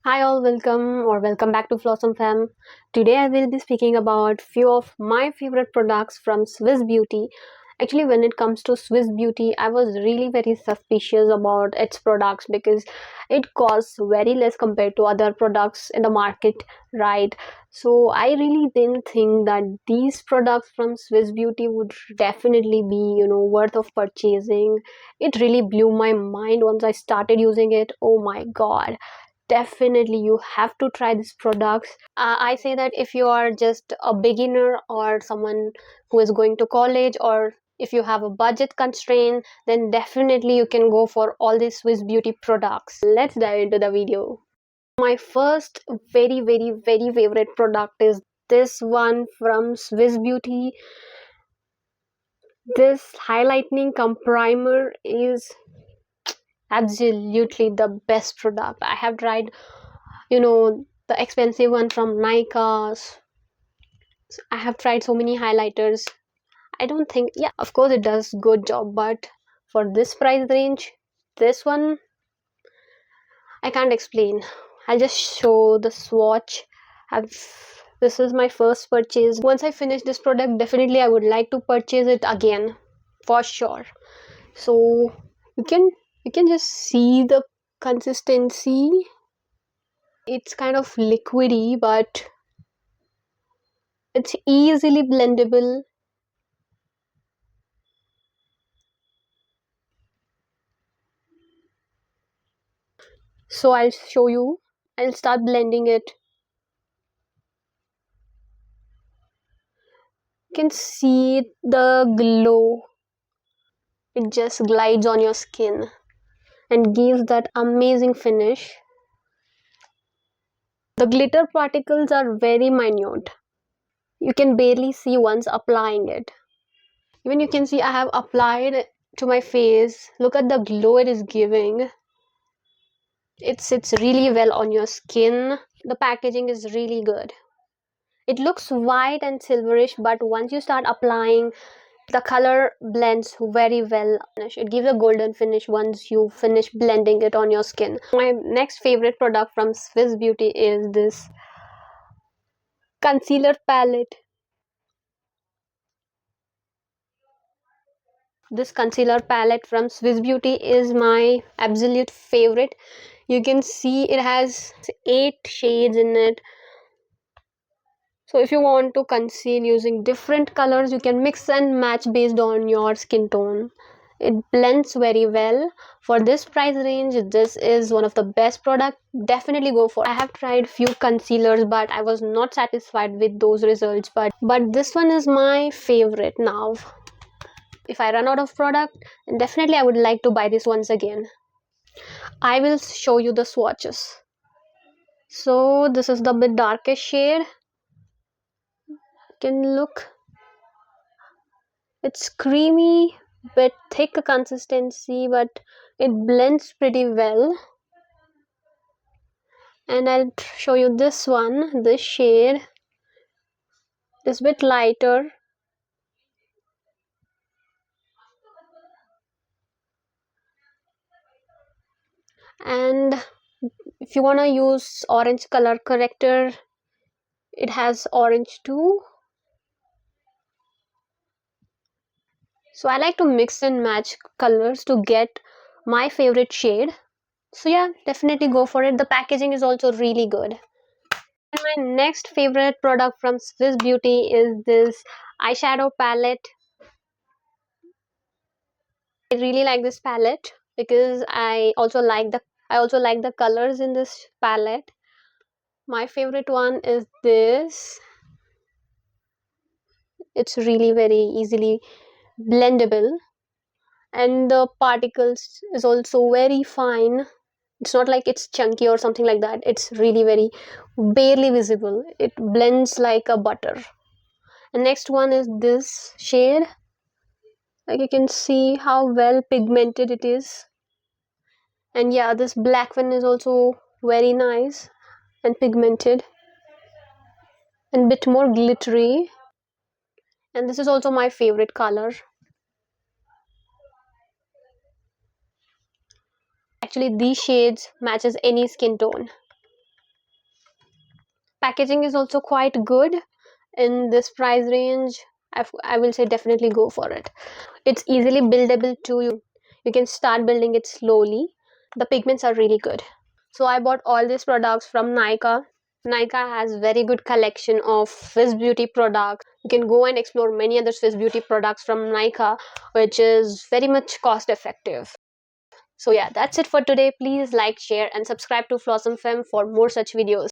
Hi all, welcome back to Flossom Fam. Today I will be speaking about few of my favorite products from Swiss Beauty. Actually, when it comes to Swiss Beauty, I was really very suspicious about its products because it costs very less compared to other products in the market, right? So I really didn't think that these products from Swiss Beauty would definitely be, worth of purchasing. It really blew my mind once I started using it. Oh my god, definitely you have to try these products. I say that if you are just a beginner or someone who is going to college, or if you have a budget constraint, then definitely you can go for all these Swiss Beauty products. Let's dive into the video. My first very favorite product is this one from Swiss Beauty. This highlighting cum primer is absolutely the best product I have tried. The expensive one from Nykaa. I have tried so many highlighters. I don't think, yeah, of course it does good job, but for this price range, this one I can't explain. I'll just show the swatch. I've This is my first purchase. Once I finish this product, definitely I would like to purchase it again for sure. So you can you can just see the consistency. It's kind of liquidy, but it's easily blendable. So I'll show you. I'll start blending it. You can see the glow. It just glides on your skin and gives that amazing finish. The glitter particles are very minute. You can barely see once applying it. Even you can see I have applied it to my face. Look at the glow it is giving. It sits really well on your skin. The packaging is really good. It looks white and silverish, but once you start applying, the color blends very well. It gives a golden finish once you finish blending it on your skin. My next favorite product from Swiss Beauty is this concealer palette. This concealer palette from Swiss Beauty is my absolute favorite. You can see it has 8 shades in it. So if you want to conceal using different colors, you can mix and match based on your skin tone. It blends very well. For this price range, this is one of the best product. Definitely go for it. I have tried few concealers, but I was not satisfied with those results. But this one is my favorite now. If I run out of product, then definitely I would like to buy this once again. I will show you the swatches. So this is the bit darkest shade. You can look. It's creamy, bit thick consistency, but it blends pretty well. And I'll show you this one, this shade. This bit lighter. And if you want to use orange color corrector, it has orange too. So I like to mix and match colors to get my favorite shade. So yeah, definitely go for it. The packaging is also really good. And my next favorite product from Swiss Beauty is this eyeshadow palette. I really like this palette because I also like the colors in this palette. My favorite one is this. It's really very easily blendable, and the particles is also very fine. It's not like it's chunky or something like that. It's really very barely visible. It blends like a butter. And next one is this shade. Like you can see how well pigmented it is. And yeah, this black one is also very nice and pigmented and bit more glittery. And this is also my favorite color. Actually, these shades matches any skin tone. packaging is also quite good in this price range. I will say definitely go for it. It's easily buildable too. You can start building it slowly. The pigments are really good. So I bought all these products from Nykaa. Nykaa has very good collection of Swiss Beauty products. You can go and explore many other Swiss Beauty products from Nykaa, which is very much cost effective. So yeah, that's it for today. Please like, share and subscribe to Flossom Femme for more such videos.